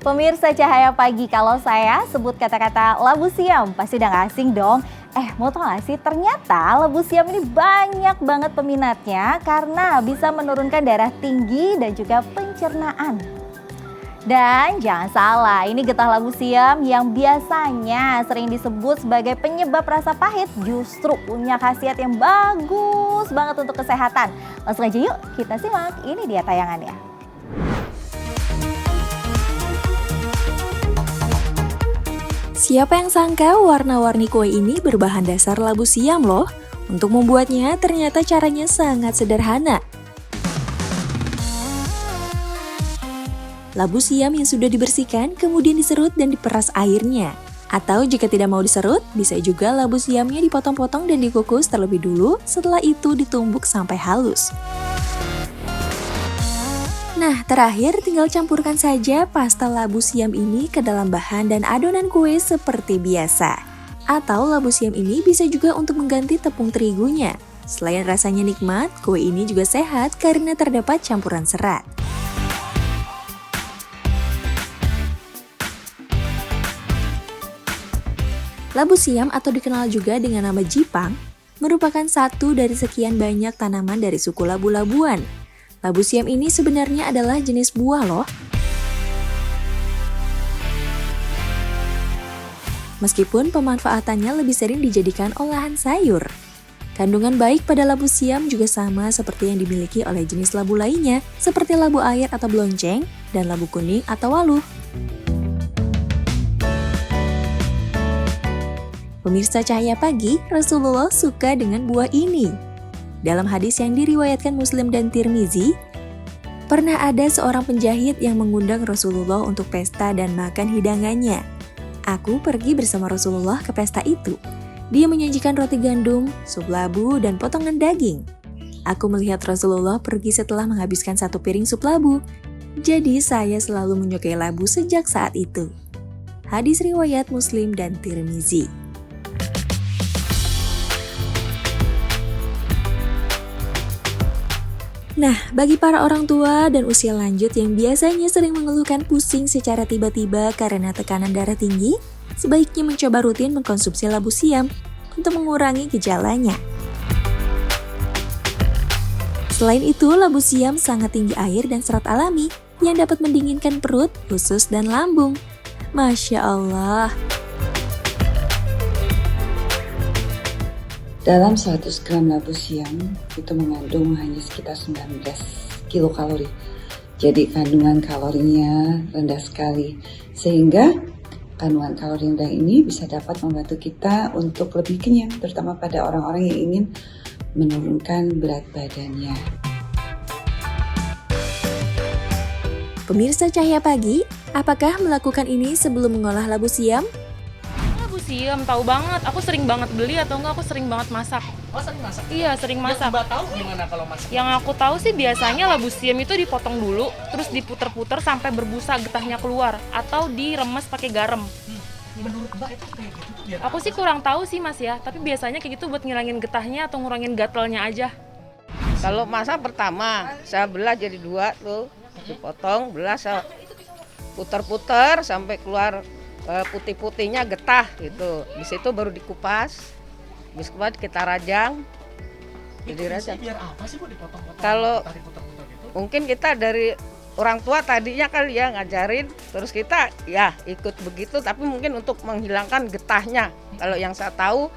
Pemirsa Cahaya Pagi, kalau saya sebut kata-kata labu siam pasti udah gak asing dong. Mau tau gak sih, ternyata labu siam ini banyak banget peminatnya karena bisa menurunkan darah tinggi dan juga pencernaan. Dan jangan salah, ini getah labu siam yang biasanya sering disebut sebagai penyebab rasa pahit justru punya khasiat yang bagus banget untuk kesehatan. Langsung aja yuk kita simak, ini dia tayangannya. Siapa yang sangka warna-warni kue ini berbahan dasar labu siam loh? Untuk membuatnya ternyata caranya sangat sederhana. Labu siam yang sudah dibersihkan kemudian diserut dan diperas airnya. Atau jika tidak mau diserut, bisa juga labu siamnya dipotong-potong dan dikukus terlebih dulu, setelah itu ditumbuk sampai halus. Nah, terakhir tinggal campurkan saja pasta labu siam ini ke dalam bahan dan adonan kue seperti biasa. Atau labu siam ini bisa juga untuk mengganti tepung terigunya. Selain rasanya nikmat, kue ini juga sehat karena terdapat campuran serat. Labu siam atau dikenal juga dengan nama jipang, merupakan satu dari sekian banyak tanaman dari suku labu-labuan. Labu siam ini sebenarnya adalah jenis buah loh. Meskipun pemanfaatannya lebih sering dijadikan olahan sayur. Kandungan baik pada labu siam juga sama seperti yang dimiliki oleh jenis labu lainnya, seperti labu air atau belonceng, dan labu kuning atau waluh. Pemirsa Cahaya Pagi, Rasulullah suka dengan buah ini. Dalam hadis yang diriwayatkan Muslim dan Tirmizi, pernah ada seorang penjahit yang mengundang Rasulullah untuk pesta dan makan hidangannya. Aku pergi bersama Rasulullah ke pesta itu. Dia menyajikan roti gandum, sup labu, dan potongan daging. Aku melihat Rasulullah pergi setelah menghabiskan satu piring sup labu. Jadi saya selalu menyukai labu sejak saat itu. Hadis riwayat Muslim dan Tirmizi. Nah, bagi para orang tua dan usia lanjut yang biasanya sering mengeluhkan pusing secara tiba-tiba karena tekanan darah tinggi, sebaiknya mencoba rutin mengkonsumsi labu siam untuk mengurangi gejalanya. Selain itu, labu siam sangat tinggi air dan serat alami yang dapat mendinginkan perut, usus, dan lambung. Masya Allah! Dalam 100 gram labu siam itu mengandung hanya sekitar 19 kilokalori. Jadi kandungan kalorinya rendah sekali. Sehingga kandungan kalori rendah ini bisa dapat membantu kita untuk lebih kenyang, terutama pada orang-orang yang ingin menurunkan berat badannya. Pemirsa Cahaya Pagi, apakah melakukan ini sebelum mengolah labu siam? Siam, tahu banget. Aku sering banget beli atau enggak aku sering banget masak. Oh, sering masak? Iya, sering masak. Yang Mbak tahu gimana kalau masak? Yang aku tahu sih biasanya labu siam itu dipotong dulu, terus diputer-puter sampai berbusa getahnya keluar, atau diremes pakai garam. Menurut Mbak itu kayak gitu tuh biar Aku sih kurang tahu sih Mas ya, tapi biasanya kayak gitu buat ngilangin getahnya atau ngurangin gatalnya aja. Kalau masak pertama, saya belah jadi dua tuh, dipotong, belah, saya putar-putar sampai keluar putih-putihnya getah gitu. Di situ baru dikupas, habis kupas kita rajang. Jadi rajang. Biar apa sih Bu dipotong-potong? Kalau Putar-putar gitu? mungkin kita dari orang tua tadinya kali ya ngajarin, terus kita ya ikut begitu, tapi mungkin untuk menghilangkan getahnya. Kalau yang saya tahu,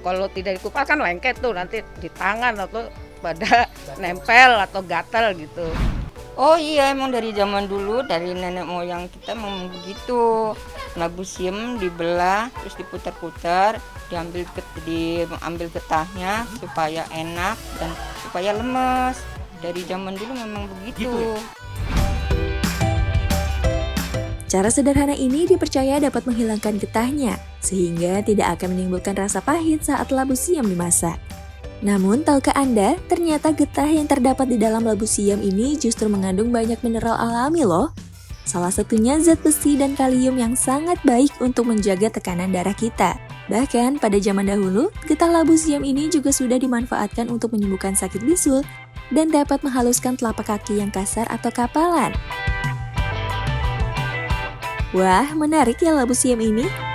kalau tidak dikupas kan lengket tuh, nanti di tangan atau pada nempel atau gatal gitu. Oh iya, emang dari zaman dulu, dari nenek moyang kita memang begitu. Labu siam dibelah, terus diputar-putar, diambil getahnya supaya enak dan supaya lemes. Dari zaman dulu memang begitu. Gitu ya? Cara sederhana ini dipercaya dapat menghilangkan getahnya, sehingga tidak akan menimbulkan rasa pahit saat labu siam dimasak. Namun, tahukah Anda, ternyata getah yang terdapat di dalam labu siam ini justru mengandung banyak mineral alami loh. Salah satunya zat besi dan kalium yang sangat baik untuk menjaga tekanan darah kita. Bahkan pada zaman dahulu, getah labu siam ini juga sudah dimanfaatkan untuk menyembuhkan sakit bisul dan dapat menghaluskan telapak kaki yang kasar atau kapalan. Wah, menarik ya labu siam ini.